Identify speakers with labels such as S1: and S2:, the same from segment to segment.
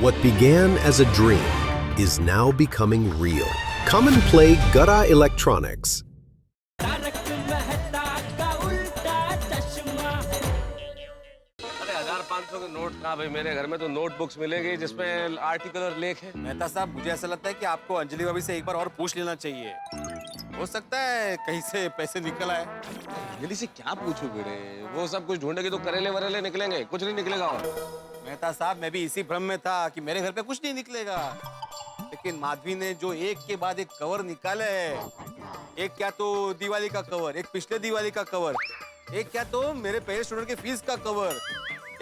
S1: What began as a dream is now becoming real. Come and play Gada Electronics.
S2: अरे 1500 के note कहाँ भाई, मेरे घर में तो नोटबुक्स मिलेगी जिसमें आर्टिकल और लेख है।
S3: मेहता साहब, मुझे ऐसा लगता है कि आपको अंजलि भाभी से एक बार और पूछ लेना चाहिए। हो सकता है कहीं से पैसे निकल आए।
S2: अंजलि से क्या पूछूं बेटे, वो सब कुछ ढूंढेगी तो करेले वरेले निकलेंगे, कुछ नहीं निकलेगा। और
S3: मेहता साहब, मैं भी इसी भ्रम में था कि मेरे घर पे कुछ नहीं निकलेगा, लेकिन माधवी ने जो एक के बाद एक कवर निकाले हैं, एक क्या तो दिवाली का कवर, एक पिछले दिवाली का कवर, एक क्या तो मेरे पहले स्टूडेंट के फीस का कवर,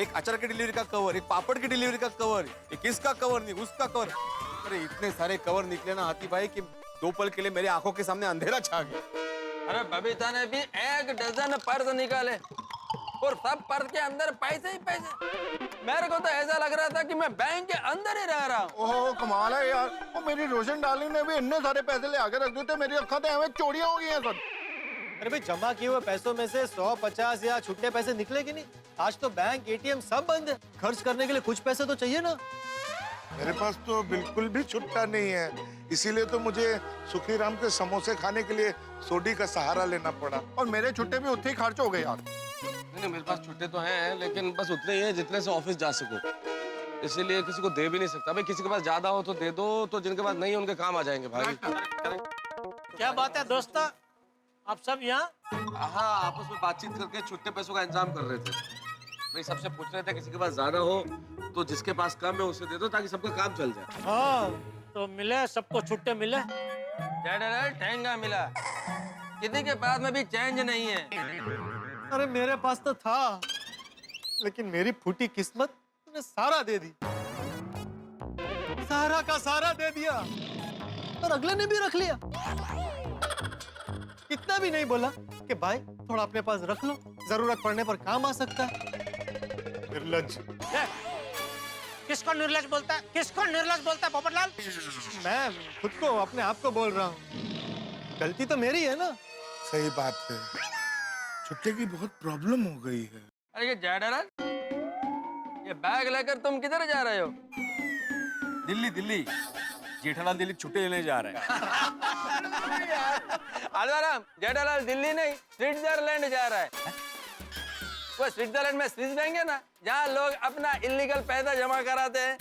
S3: एक अचार की डिलीवरी का कवर, एक पापड़ की डिलीवरी का कवर, एक इसका कवर नहीं उसका कवर। अरे इतने सारे कवर निकले ना हाथी भाई कि 2 पल के लिए मेरी आंखों के सामने अंधेरा छा गया।
S4: अरे बबीता ने भी 1 डजन पर्स निकाले और सब पर्स के अंदर पैसे ही पैसे। मेरे को तो ऐसा लग रहा था कि मैं बैंक के अंदर ही रह रहा हूँ।
S5: ओह कमाल है यार, वो मेरी रोशन डार्लिंग ने भी इतने सारे पैसे ले आके रख दिए थे, मेरी अक्खा तो हमें चोरियां हो गई हैं सब।
S6: अरे भाई, जमा किए हुए पैसों में से 100, 50 या छुट्टे पैसे निकले कि नहीं? आज तो बैंक, एटीएम सब बंद है। खर्च करने के लिए कुछ पैसे तो चाहिए ना।
S5: मेरे पास तो बिल्कुल भी छुट्टा नहीं है, इसीलिए तो मुझे सुखी राम के समोसे खाने के लिए सोडी का सहारा लेना पड़ा, और मेरे छुट्टे भी उतने ही खर्च हो गए यार।
S2: नहीं, मेरे पास छुट्टे तो हैं लेकिन बस उतने ही हैं जितने से ऑफिस जा सको, इसीलिए किसी को दे भी नहीं सकता। भाई किसी के पास ज्यादा हो तो दे दो, तो जिनके पास नहीं है उनके काम आ जाएंगे भाई।
S7: क्या बात है दोस्तों, आप सब यहाँ?
S2: हाँ, आपस में बातचीत करके छुट्टे पैसों का इंतजाम कर रहे थे। भाई सबसे पूछ रहे थे किसी के पास ज्यादा हो तो जिसके पास कम है उसे दे दो ताकि सबका काम चल जाए।
S7: हाँ, तो मिले सबको छुट्टे मिले।
S4: जनरल ठेंगा मिला, किसी के पास में भी चेंज नहीं है।
S6: अरे मेरे पास तो था, लेकिन मेरी फूटी किस्मत ने सारा दे दी। सारा का सारा दे दिया और अगले ने भी रख लिया। इतना भी नहीं बोला कि भाई थोड़ा अपने पास रख लो, जरूरत पड़ने पर काम आ सकता है। निर्लज्ज।
S7: किसको निर्लज बोलता है? किसको निर्लज बोलता है पोपटलाल?
S6: मैं खुद को, अपने आप को बोल रहा हूँ। गलती तो मेरी है ना।
S5: सही बात है, छुट्टे की बहुत प्रॉब्लम हो गई है।
S4: अरे ये जनरल, ये बैग लेकर तुम किधर जा रहे हो?
S3: दिल्ली दिल्ली, जेठालाल दिल्ली छुट्टे लेने जा रहे हैं।
S4: आजाराम, जेठालाल दिल्ली नहीं स्विट्जरलैंड जा रहा है। वो स्विट्जरलैंड में स्विस बैंक है ना, जहाँ लोग अपना इलीगल पैसा जमा कराते हैं।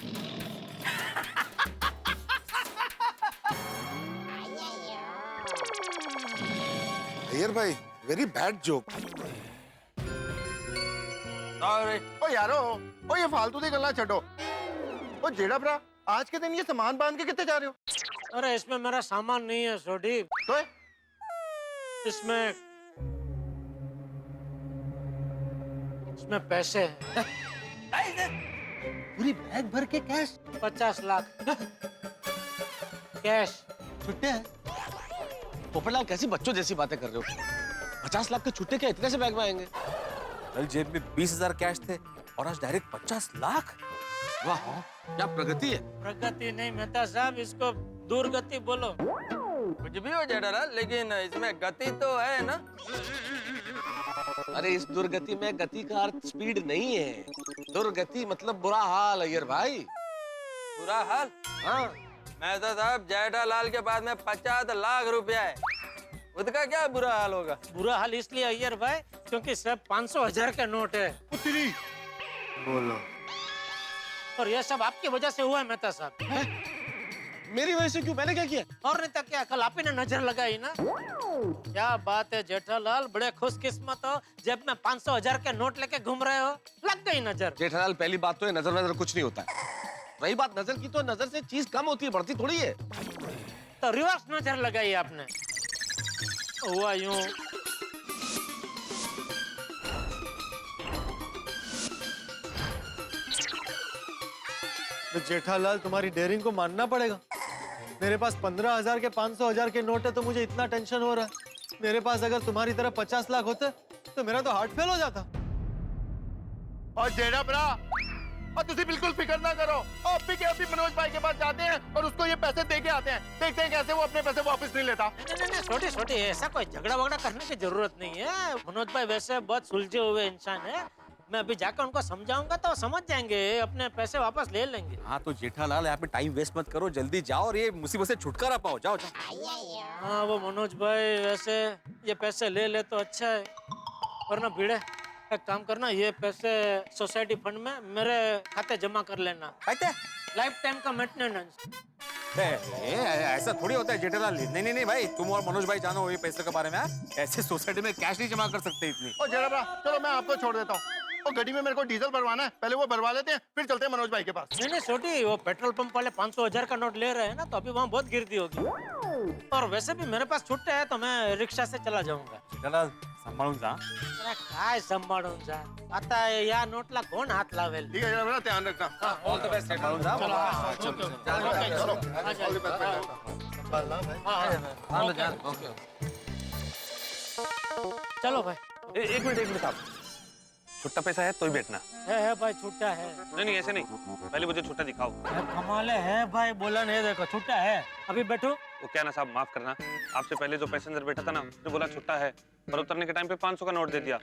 S5: अय्यर भाई, वेरी बैड जोक।
S4: सॉरी।
S5: ओ यारो, ओ ये फालतू दी गल्लां छड्डो। ओ जेड़ा भरा, आज के दिन ये सामान बांध के कितने जा रहे हो?
S7: अरे इसमें मेरा सामान नहीं है सोडी,
S5: तो
S7: इसमें पैसे हैं।
S6: पूरी बैग भर के कैश?
S7: 50 लाख कैश।
S6: छुट्टे हैं।
S2: पोपटलाल कैसी बच्चों जैसी बातें कर रहे हो? 50 लाख के छुट्टे क्या इतने से बैग में आएंगे?
S3: कल जेब में 20,000 कैश थे और आज डायरेक्ट 50 लाख।
S2: वाह, क्या प्रगति है।
S7: प्रगति नहीं मेहता साहब, इसको दुर्गति बोलो।
S4: कुछ भी हो जेठालाल, लेकिन इसमें गति तो है ना।
S2: अरे इस दुर्गति में गति का अर्थ स्पीड नहीं है, दुर्गति मतलब बुरा हाल अय्यर भाई।
S4: बुरा हाल?
S2: हाँ,
S4: मेहता साहब, जेठालाल के पास में 50 लाख रुपया है, उसका क्या बुरा हाल होगा?
S7: बुरा हाल इसलिए अय्यर भाई क्योंकि सब 500,000 के नोट है।
S5: बोलो।
S7: और ये सब आपकी वजह से हुआ है मेहता साहब।
S2: मेरी वजह से क्यों? मैंने क्या किया?
S7: और नहीं तो क्या, कल आप ही ने नजर लगाई ना। क्या बात है जेठालाल, बड़े खुशकिस्मत हो, जेब में 500,000 के नोट लेके घूम रहे हो, लग गई नजर।
S2: जेठालाल, पहली बात तो है नजर नजर कुछ नहीं होता है। रही बात नजर की, तो नजर से चीज कम होती है, बढ़ती थोड़ी है।
S7: तो रिवर्स नजर लगाई आपने। हुआ यूं,
S6: तो जेठालाल, तुम्हारी डेयरिंग को मानना पड़ेगा। मेरे पास 15,000 के 500,000 के नोट है तो मुझे इतना टेंशन हो रहा है। मेरे पास अगर तुम्हारी तरह 50 लाख होते तो मेरा तो हार्ट फेल हो जाता।
S5: और जेड़ा भरा, और तुसी बिल्कुल फिक्र ना करो, और अभी के अभी मनोज भाई के पास जाते हैं और उसको ये पैसे दे के आते हैं। देखते हैं कैसे वो अपने पैसे वापस नहीं लेता।
S7: नहीं, छोटी छोटी, ऐसा कोई झगड़ा वगड़ा करने की जरूरत नहीं है। मनोज भाई वैसे बहुत सुलझे हुए इंसान है, मैं अभी जाकर उनको समझाऊंगा तो समझ जाएंगे, अपने पैसे वापस ले लेंगे।
S3: हाँ तो जेठालाल यहाँ पे टाइम वेस्ट मत करो, जल्दी जाओ और ये मुसीबत से छुटकारा पाओ, जाओ जाओ।
S7: हाँ वो मनोज भाई वैसे ये पैसे ले ले तो अच्छा है, वरना भिड़े एक काम करना, ये पैसे सोसाइटी फंड में मेरे खाते जमा कर लेना,
S3: कहते
S7: लाइफ टाइम का मेंटेनेंस।
S3: ऐसा थोड़ी होता है जेठालाल। नहीं नहीं नहीं भाई, तुम और मनोज भाई जानो ये पैसे के बारे में। ऐसे सोसाइटी में कैश नहीं जमा कर सकते इतनी।
S5: ओ जेठा भरा, चलो मैं आपको छोड़ देता हूँ। और गाड़ी में मेरे को डीजल भरवाना है, पहले वो भरवा लेते हैं, फिर चलते हैं मनोज भाई के पास।
S7: नहीं नहीं छोटी, वो पेट्रोल पंप वाले 500,000 का नोट ले रहे हैं ना, तो अभी वहाँ बहुत गिरती होगी। और वैसे भी मेरे पास छुट्टे है तो मैं रिक्शा से चला जाऊंगा।
S3: जेठालाल सांभाळून जा।
S7: अरे काय सांभाळून जा, आता या नोटला कोण हात लावेल?
S5: ठीक है जेठा भरा, ध्यान रखना।
S3: ऑल द बेस्ट सांभाळून जा।
S7: चलो भाई।
S8: एक मिनट साहब, छुट्टा पैसा है तो ही बैठना।
S7: है भाई, छुट्टा है।
S8: नहीं नहीं ऐसे नहीं, पहले मुझे छुट्टा दिखाओ।
S7: कमाल है भाई, बोला नहीं, देखो छुट्टा है। अभी बैठो।
S8: वो क्या ना साहब, माफ करना, आपसे पहले जो पैसेंजर बैठा था ना, उसने बोला छुट्टा है, पर उतरने के टाइम पे 500 का नोट दे दिया।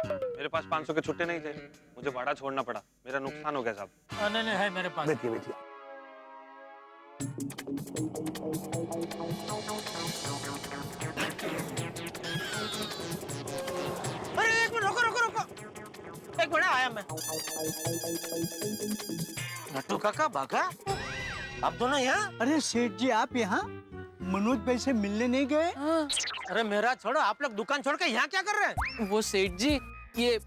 S8: मेरे पास 500 के छुट्टे नहीं थे, मुझे भाड़ा छोड़ना पड़ा, मेरा नुकसान हो गया साहब।
S7: नहीं नहीं है मेरे पास।
S8: बैठिए बैठिए।
S7: अरे एक मिनट, रुको रुको रुको, एक मिनट, आया मैं। नट्टू काका भागा, आप दोनों यहाँ?
S9: अरे सेठ जी, आप यहाँ मनोज भाई से मिलने नहीं गए?
S7: अरे मेरा छोड़ो, आप लोग दुकान छोड़ के यहाँ क्या कर रहे हैं?
S10: वो सेठ जी, ये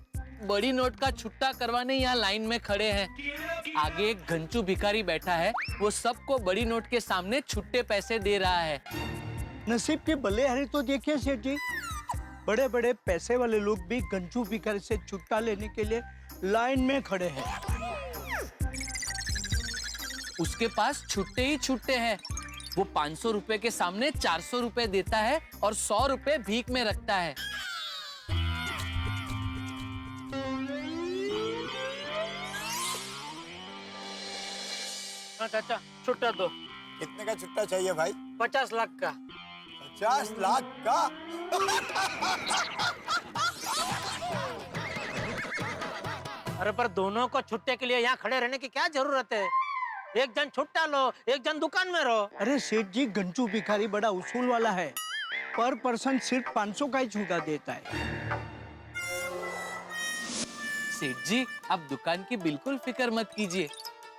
S10: बड़ी नोट का छुट्टा करवाने यहाँ लाइन में खड़े हैं। आगे एक घंचू भिखारी बैठा है, वो सबको बड़ी नोट के सामने छुट्टे पैसे दे रहा है।
S9: नसीब के भले हरे तो देखिए सेठ जी, बड़े बड़े पैसे वाले लोग भी गंजू भिखारी से छुट्टा लेने के लिए लाइन में खड़े हैं।
S10: उसके पास छुट्टे ही छुट्टे हैं। वो 500 रुपए के सामने 400 रुपए देता है और 100 रुपए भीख में रखता है।
S7: हाँ चाचा, छुट्टा दो।
S11: कितने का छुट्टा चाहिए भाई?
S7: 50 लाख का।
S11: 50 लाख का?
S7: अरे पर दोनों को छुट्टे के लिए यहाँ खड़े रहने की क्या जरूरत है? एक जन छुट्टा लो, एक जन दुकान में रहो।
S9: अरे सेठ जी, गंजू भिखारी बड़ा उसूल वाला है, पर पर्सन सिर्फ 500 का ही छुट्टा देता है।
S10: सेठ जी, आप दुकान की बिल्कुल फिक्र मत कीजिए,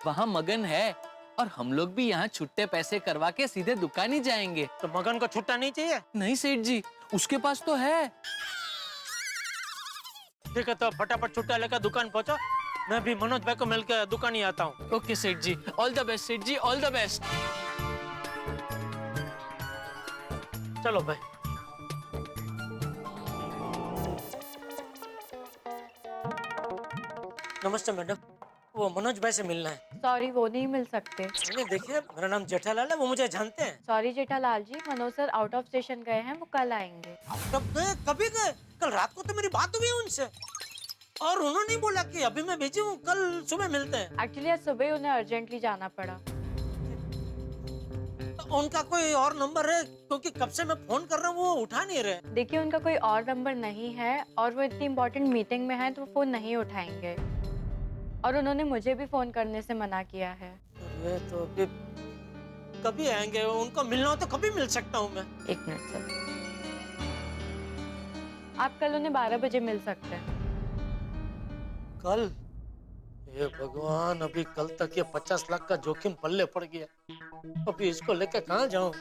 S10: वहाँ मगन है और हम लोग भी यहाँ छुट्टे पैसे करवा के सीधे दुकान ही जाएंगे।
S7: तो मगन को छुट्टा नहीं चाहिए?
S10: नहीं सेठ जी, उसके पास तो है।
S7: ठीक है, तो फटाफट छुट्टा लेकर दुकान पहुँचो, मैं भी मनोज भाई को मिलकर दुकान ही आता हूँ।
S10: ओके सेठ जी, ऑल द बेस्ट सेठ जी, ऑल द बेस्ट।
S7: चलो भाई। नमस्ते मैडम, वो मनोज भाई से मिलना है।
S12: सॉरी, वो नहीं मिल सकते।
S7: नहीं देखिए, मेरा नाम जेठालाल है, वो मुझे जानते हैं।
S12: Sorry Jethalal ji, Manoj sir out of station गए हैं, वो कल आएंगे।
S7: कब गए? कभी गए? कल रात को तो मेरी बात हुई उनसे और उन्होंने बोला कि अभी मैं बिजी हूँ, कल सुबह मिलते हैं।
S12: एक्चुअली आज सुबह उन्हें अर्जेंटली जाना पड़ा।
S7: तो उनका कोई और नंबर है? क्योंकि कब से मैं फोन कर रहा हूँ, वो उठा नहीं रहे।
S12: देखिए, उनका कोई और नंबर नहीं है और वो इतनी इम्पोर्टेंट मीटिंग में है तो वो फोन नहीं उठाएंगे, और उन्होंने मुझे भी फोन करने से मना किया है।
S7: अरे तो अभी कभी आएंगे? उनको मिलना हो तो कभी मिल सकता हूँ मैं?
S12: एक मिनट सर, आप कल उन्हें 12 बजे मिल सकते हैं।
S7: कल? ये भगवान, अभी कल तक ये 50 लाख का जोखिम पल्ले पड़ गया, अभी इसको लेके कहाँ जाऊँ?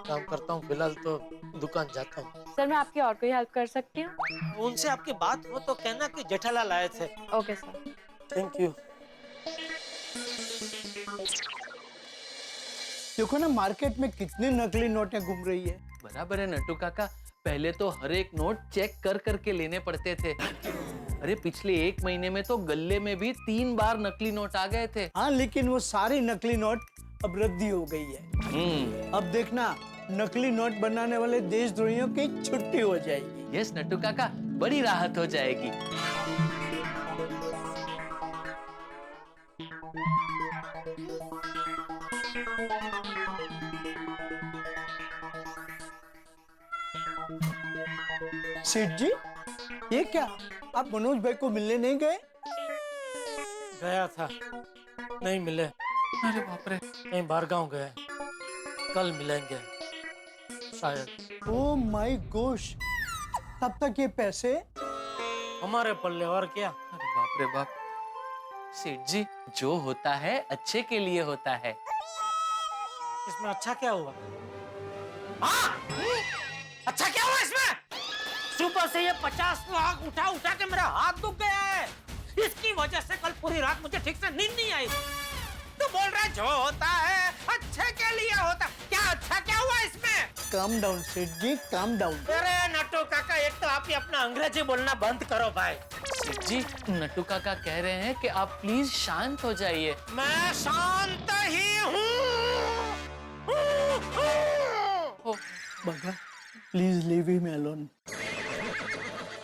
S7: काम करता हूँ, फिलहाल तो दुकान जाता हूँ।
S12: सर, मैं आपकी और कोई हेल्प कर सकती हूँ?
S7: उनसे आपकी बात हो तो कहना कि जेठालाल आए थे।
S12: Okay sir.
S7: Thank you.
S9: देखो ना, मार्केट में कितनी नकली नोटें घूम रही है।
S10: बराबर है नट्टू काका, पहले तो हर एक नोट चेक कर करके लेने पड़ते थे। अरे पिछले 1 महीने में तो गल्ले में भी 3 बार नकली नोट आ गए थे।
S9: हाँ, लेकिन वो सारी नकली नोट अब रद्दी हो गई है। अब देखना, नकली नोट बनाने वाले देशद्रोहियों की छुट्टी हो जाएगी।
S10: यस नट्टू काका, बड़ी राहत हो जाएगी।
S9: सेठ जी, ये क्या? आप मनोज भाई को मिलने नहीं गए?
S7: गया था, नहीं मिले। अरे बाप रे, कहीं बाहर गाँव गए। कल मिलेंगे शायद।
S9: ओ माय गोश, तब तक ये पैसे
S7: हमारे पल्ले और क्या।
S10: अरे बाप रे बाप। सेठ जी, जो होता है अच्छे के लिए होता है।
S7: इसमें अच्छा क्या हुआ? अच्छा क्या हुआ इसमें? सुबह से ये 50 लाख उठा उठा के मेरा हाथ दुख गया है। इसकी वजह से कल पूरी रात मुझे ठीक से नींद नहीं आई। तू बोल रहा है जो होता है अच्छे के लिए होता। क्या अच्छा क्या हुआ इसमें?
S9: काम डाउन सेठ जी, काम डाउन।
S7: अरे नट्टू काका, एक तो आप ही अपना अंग्रेजी बोलना बंद करो भाई।
S10: सेठ जी, नट्टू काका कह रहे हैं कि आप प्लीज शांत हो जाइए।
S7: मैं शांत ही हूँ।
S9: बगा, please leave him alone.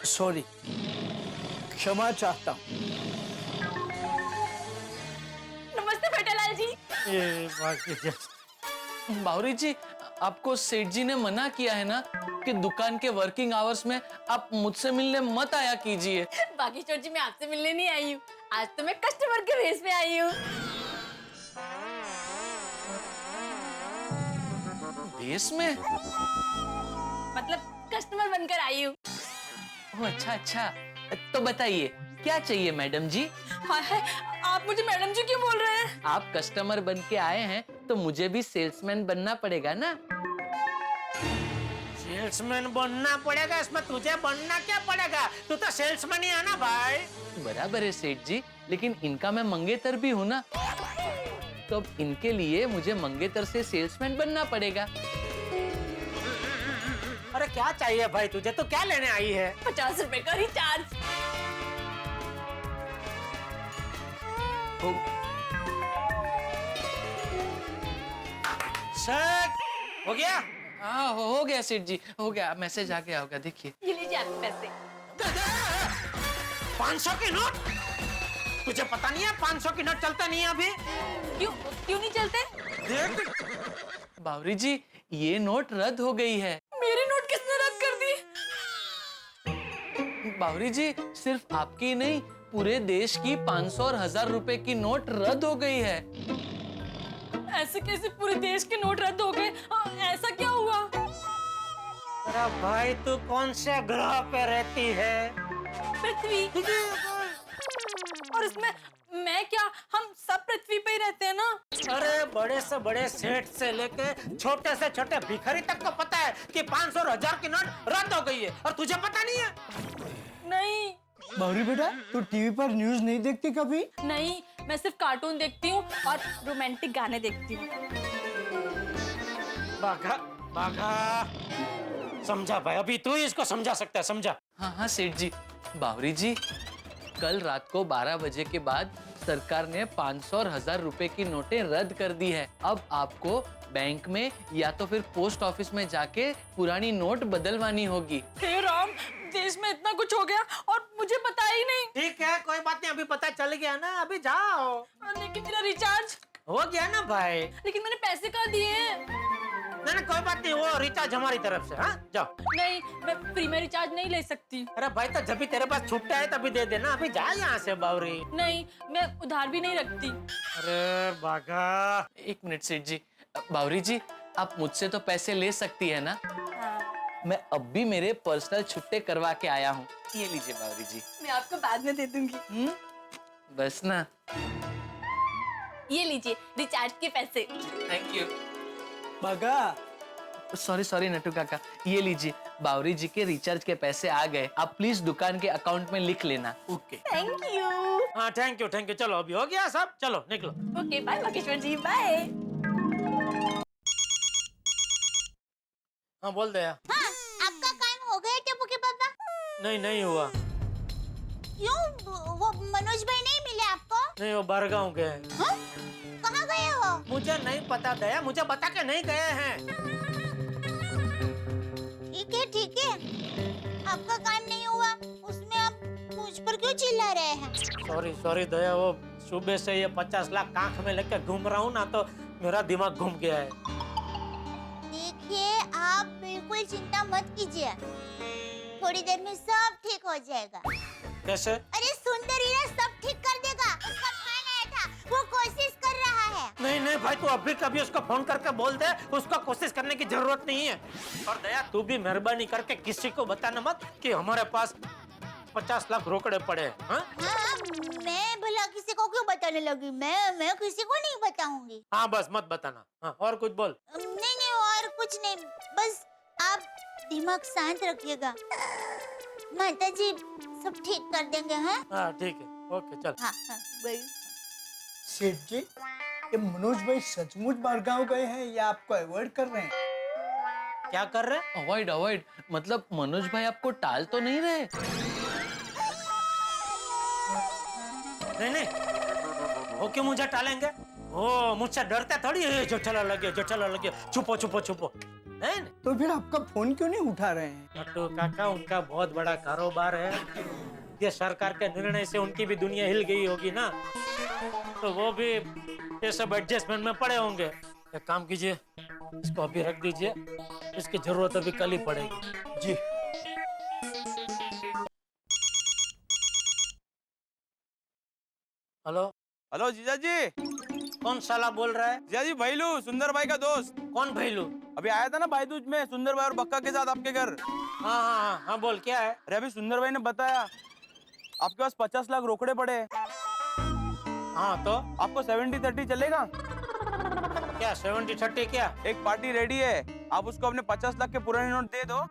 S9: Sorry, क्षमा चाहता हूँ।
S12: नमस्ते बेटालाल जी।
S7: ये बाकी
S10: बावरी जी, आपको सेठ जी ने मना किया है ना कि दुकान के वर्किंग आवर्स में आप मुझसे मिलने मत आया कीजिए।
S12: बाकी चोर जी, मैं आपसे मिलने नहीं आई हूँ। आज तो मैं कस्टमर के भेस में आई हूँ।
S10: भेस में?
S12: मतलब कस्टमर बनकर आई हूँ।
S10: ओह अच्छा अच्छा, तो बताइए क्या चाहिए मैडम जी?
S12: हाय हाय, आप मुझे मैडम जी क्यों बोल रहे हैं?
S10: आप कस्टमर बन के आए हैं तो मुझे भी सेल्समैन बनना पड़ेगा ना।
S7: सेल्समैन बनना पड़ेगा? इसमें तुझे बनना क्या पड़ेगा? तू तो सेल्समैन ही है ना भाई।
S10: बराबर है सेठ जी, लेकिन इनका मैं मंगेतर भी हूँ ना, तो अब इनके लिए मुझे मंगेतर से सेल्समैन बनना पड़ेगा।
S7: अरे क्या चाहिए भाई तुझे? तो क्या लेने आई है?
S12: 50 रुपए का रिचार्ज।
S7: सेठ, हो गया?
S10: हाँ हो गया सेठ जी, हो गया। मैसेज आ गया होगा, देखिए।
S12: ये लीजिए आपके पैसे।
S7: 500 के नोट? तुझे पता नहीं है 500 की नोट चलता नहीं है अभी?
S12: क्यों नहीं चलते?
S7: देख
S10: बावरी जी, ये नोट रद्द हो गई है।
S12: मेरी नोट किसने रद्द कर दी?
S10: बावरी जी, सिर्फ आपकी ही नहीं, पूरे देश की 500 और 1000 रुपए की नोट रद्द हो गई है।
S12: ऐसे कैसे पूरे देश के नोट रद्द हो गए? ऐसा क्या हुआ?
S7: अरे भाई, तू कौन से ग्रह पे रहती है?
S12: पृथ्वी। और इसमें मैं क्या, हम सब पृथ्वी पे ही रहते हैं ना।
S7: अरे बड़े से बड़े सेठ से लेके छोटे से छोटे भिखारी तक को पता है कि 500 और 1000 की नोट रद्द हो गई है, और तुझे पता नहीं है?
S12: नहीं।
S9: बावरी बेटा, तू टीवी पर न्यूज नहीं देखती कभी?
S12: नहीं, मैं सिर्फ कार्टून देखती हूँ और रोमांटिक गाने देखती हूँ।
S7: बाघा, बाघा, समझा भाई, अभी तू ही इसको समझा सकता है, समझा?
S10: हाँ हाँ सेठ जी। बावरी जी, कल रात को 12 बजे के बाद सरकार ने 500 और 1000 रुपए की नोटें रद्द कर दी है। अब आपको बैंक में या तो फिर पोस्ट ऑफिस में जाके पुरानी नोट बदलवानी होगी।
S12: हे राम, देश में इतना कुछ हो गया और मुझे पता ही नहीं।
S7: ठीक है, कोई बात नहीं, अभी पता चल गया ना, अभी जाओ।
S12: लेकिन मेरा रिचार्ज
S7: हो गया ना भाई।
S12: लेकिन मैंने पैसे कहाँ दिए हैं?
S7: नहीं कोई बात नहीं, वो रिचार्ज हमारी तरफ से। हाँ जाओ।
S12: नहीं, मैं फ्री में रिचार्ज नहीं ले सकती।
S7: अरे भाई, तो जब भी तेरे पास छुट्टा है तभी दे देना, अभी जा यहाँ से बावरी।
S12: नहीं, मैं उधार भी नहीं रखती।
S7: अरे बाघा,
S10: एक मिनट सेठ जी। बावरी जी, आप मुझसे तो पैसे ले सकती है ना?
S12: हाँ।
S10: मैं अब भी मेरे पर्सनल छुट्टे करवा के आया हूँ। ये लीजिए बावरी जी।
S12: मैं आपको बाद में दे दूंगी।
S10: बस ना।
S12: ये लीजिए रिचार्ज के पैसे।
S10: Thank you.
S9: बागा,
S10: सॉरी सॉरी नट्टू काका, ये लीजिए, बावरी जी के रिचार्ज के पैसे आ गए। आप प्लीज दुकान के अकाउंट में लिख लेना।
S7: ओके।
S12: Thank you.
S7: हाँ थैंक यू थैंक यू। चलो अभी हो गया सब, चलो निकलो।
S12: ओके बाय बागेश्वर जी, बाय।
S7: हाँ बोल दे।
S13: हाँ, आपका काम हो गया टेपू के पापा?
S7: नहीं नहीं हुआ।
S13: क्यों, वो मनोज भाई नहीं मिले आपको?
S7: नहीं, वो बरगांव गए।
S13: हाँ? कहाँ गए वो?
S7: मुझे नहीं पता दया, मुझे बता के नहीं गए हैं।
S13: ठीक है, आपका काम नहीं हुआ, उसमें आप मुझ पर क्यों चिल्ला रहे हैं?
S7: सॉरी सॉरी दया, वो सुबह से ये 50 लाख आंख में लेकर घूम रहा हूँ ना, तो मेरा दिमाग घूम गया है।
S13: देखिए, आप बिल्कुल चिंता मत कीजिए, थोड़ी देर में सब ठीक हो जाएगा।
S7: कैसे?
S13: अरे सुंदर हीरा सब ठीक कर देगा। उसका फोन आया था, वो कोशिश कर रहा है।
S7: नहीं नहीं भाई, तू अभी कभी उसको फोन करके बोल दे, उसको कोशिश करने की जरूरत नहीं है। और दया, तू भी मेहरबानी करके किसी को बताना मत कि हमारे पास 50 लाख रोकड़े पड़े हैं। हाँ?
S13: हाँ, मैं भला किसी को क्यों बताने लगी? मैं किसी को नहीं बताऊंगी।
S7: हाँ बस मत बताना। हाँ, और कुछ बोल।
S13: नहीं और कुछ नहीं, बस आप दिमाग शांत रखिएगा। माता जी सब ठीक कर देंगे।
S7: हाँ ठीक है, ओके चल।
S13: हाँ भाई।
S9: सेठ जी, ये मनोज भाई सचमुच बाहर गाँव गए हैं या आपको अवॉइड कर रहे हैं?
S7: क्या कर रहे हैं?
S10: अवॉइड अवॉइड मतलब मनोज भाई आपको टाल तो नहीं रहे?
S7: नहीं, वो क्यों मुझे टालेंगे? ओ मुझसे डरते थोड़ी है। जो चला लगे, छुपो छुपो छुपो। नहीं
S9: तो फिर आपका फोन क्यों नहीं उठा रहे हैं?
S7: नट्टू काका, उनका बहुत बड़ा कारोबार है। ये सरकार के निर्णय से उनकी भी दुनिया हिल गई होगी ना, तो वो भी ये सब एडजस्टमेंट में पड़े होंगे। एक काम कीजिए, इसको अभी रख दीजिए, इसकी जरूरत अभी कल ही पड़ेगी।
S9: जी।
S7: हेलो
S3: हेलो जीजा जी।
S7: कौन साला बोल रहा है?
S3: जीजा जी, भैलू, सुंदर भाई का दोस्त।
S7: कौन भैलू?
S3: अभी आया था ना भाई दूज में, सुंदर भाई और बक्का के साथ आपके घर।
S7: हाँ, बोल क्या है?
S3: अरे अभी सुंदर भाई ने बताया आपके पास 50 लाख रोकड़े पड़े हैं।
S7: हाँ तो
S3: आपको 70-30 चलेगा?
S7: क्या 70-30 क्या?
S3: एक पार्टी रेडी है, आप उसको अपने 50 लाख के पुराने नोट दे दो,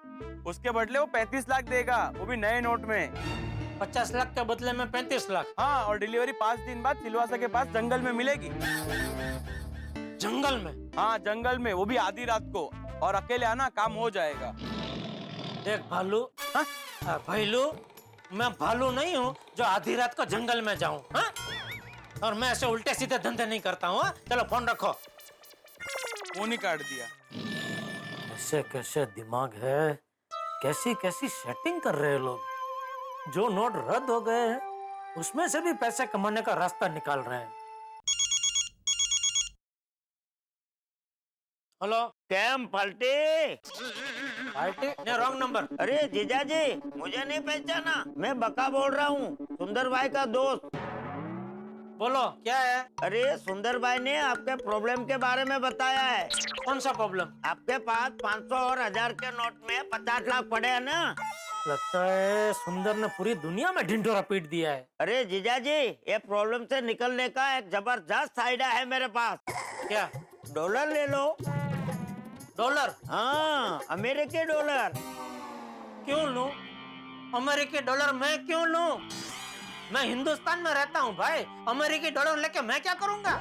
S3: उसके बदले वो 35 लाख देगा, वो भी नए नोट में।
S7: 50 लाख के बदले में 35 लाख?
S3: हाँ, और डिलीवरी 5 दिन बाद सिलवासा के पास जंगल में मिलेगी।
S7: जंगल में?
S3: हाँ जंगल में, वो भी आधी रात को, और अकेले आना, काम हो जाएगा।
S7: देख भालू, भैलू, मैं भालू नहीं हूँ जो आधी रात को जंगल में जाऊँ। हाँ? और मैं ऐसे उल्टे सीधे धंधे नहीं करता हूँ। चलो फोन रखो।
S3: फोन ही काट दिया।
S7: कैसे कैसे दिमाग है, कैसी कैसी सेटिंग कर रहे हैं लोग। जो नोट रद्द हो गए हैं उसमें से भी पैसे कमाने का रास्ता निकाल रहे हैं। हेलो,
S14: कैम पलटी
S7: पार्टी ने रॉन्ग नंबर।
S14: अरे जीजा जी, मुझे नहीं पहचाना, मैं बका बोल रहा हूँ, सुंदर भाई का दोस्त।
S7: बोलो क्या है?
S14: अरे सुंदर भाई ने आपके प्रॉब्लम के बारे में बताया है।
S7: कौन सा प्रॉब्लम?
S14: आपके पास 500 और 1000 के नोट में 50 लाख पड़े हैं ना।
S7: लगता है सुंदर ने पूरी दुनिया में ढिंढोरा पीट दिया है।
S14: अरे जीजा जी, ये प्रॉब्लम से निकलने का एक जबरदस्त आइडिया है मेरे पास।
S7: क्या?
S14: डॉलर ले लो।
S7: डॉलर?
S14: हाँ, अमेरिकी डॉलर।
S7: क्यों लूं? अमेरिकी डॉलर मैं क्यों लूं? मैं हिंदुस्तान में रहता हूँ भाई, अमेरिकी डॉलर लेके मैं क्या करूंगा?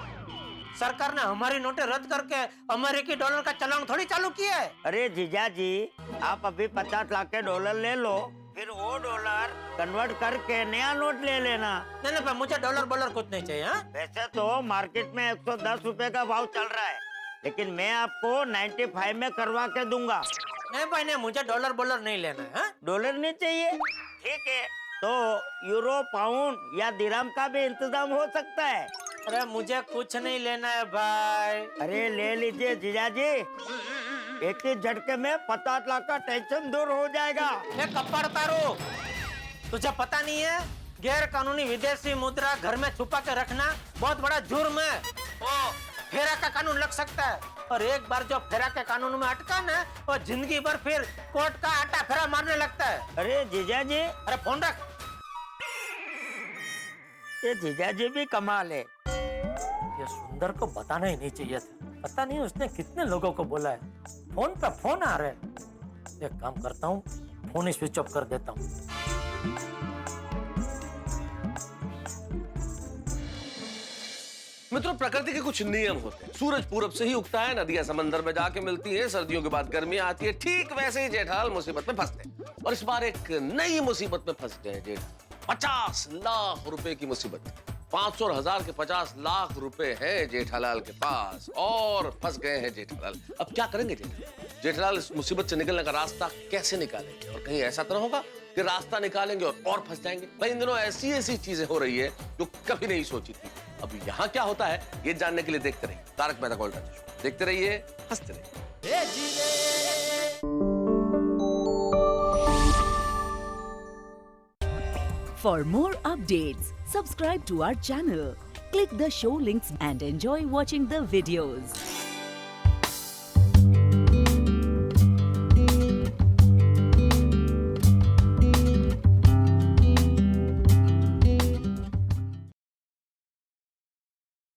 S7: सरकार ने हमारी नोटें रद्द करके अमेरिकी डॉलर का चलन थोड़ी चालू किया है।
S14: अरे जीजा जी, आप अभी 50 लाख के डॉलर ले लो, फिर वो डॉलर कन्वर्ट करके नया नोट ले लेना।
S7: नहीं नहीं, मुझे डॉलर बॉलर कुछ नहीं चाहिए। हाँ?
S14: वैसे तो मार्केट में 110 रुपए का भाव चल रहा है, लेकिन मैं आपको 95 में करवा के दूंगा।
S7: नहीं भाई नहीं, मुझे डॉलर बॉलर नहीं लेना है। हाँ?
S14: डॉलर नहीं चाहिए? ठीक है, तो यूरो, पाउंड या दिरहम का भी इंतजाम हो सकता है।
S7: अरे मुझे कुछ नहीं लेना है भाई।
S14: अरे ले लीजिए जीजा जी, एक ही झटके में 50 लाख का टेंशन दूर हो जाएगा।
S7: कपड़ तारू, तुझे पता नहीं है गैर कानूनी विदेशी मुद्रा घर में छुपा के रखना बहुत बड़ा जुर्म है। ओ, फेरा का कानून लग सकता है, और एक बार जो फेरा के कानून में अटका ना, वो जिंदगी भर फिर कोर्ट का आटा फेरा मारने लगता है।
S14: अरे जीजा जी,
S7: अरे फोन रख।
S14: ये जीजा जी भी कमाल है।
S7: ये सुंदर को बताना ही नहीं चाहिए था, पता नहीं उसने कितने लोगों को बोला है। फोन पे फोन आ रहे हैं। एक काम करता हूँ, फोन ही स्विच ऑफ कर देता हूँ।
S2: मित्रों, प्रकृति के कुछ नियम होते हैं। सूरज पूरब से ही उगता है, नदियां समंदर में जाके मिलती हैं, सर्दियों के बाद गर्मियां आती है। ठीक वैसे ही जेठालाल मुसीबत में फंसते हैं, और इस बार एक नई मुसीबत में फंस गए जेठालाल। 50 लाख रुपए की मुसीबत। 500 और 1000 के 50 लाख रुपए हैं जेठालाल के पास, और फंस गए हैं जेठालाल। अब क्या करेंगे जेठालाल? जेठालाल इस मुसीबत से निकलने का रास्ता कैसे निकालेंगे? और कहीं ऐसा तो ना होगा कि रास्ता निकालेंगे और फंस जाएंगे? भाई इन दिनों ऐसी ऐसी चीजें हो रही है जो कभी नहीं सोची थी। अब यहाँ क्या होता है ये जानने के लिए देखते रहिए तारक मेहता का उल्टा चश्मा। देखते रहिए, हंसते रहिए।
S15: For more updates, subscribe to our channel, click the show links and enjoy watching the videos.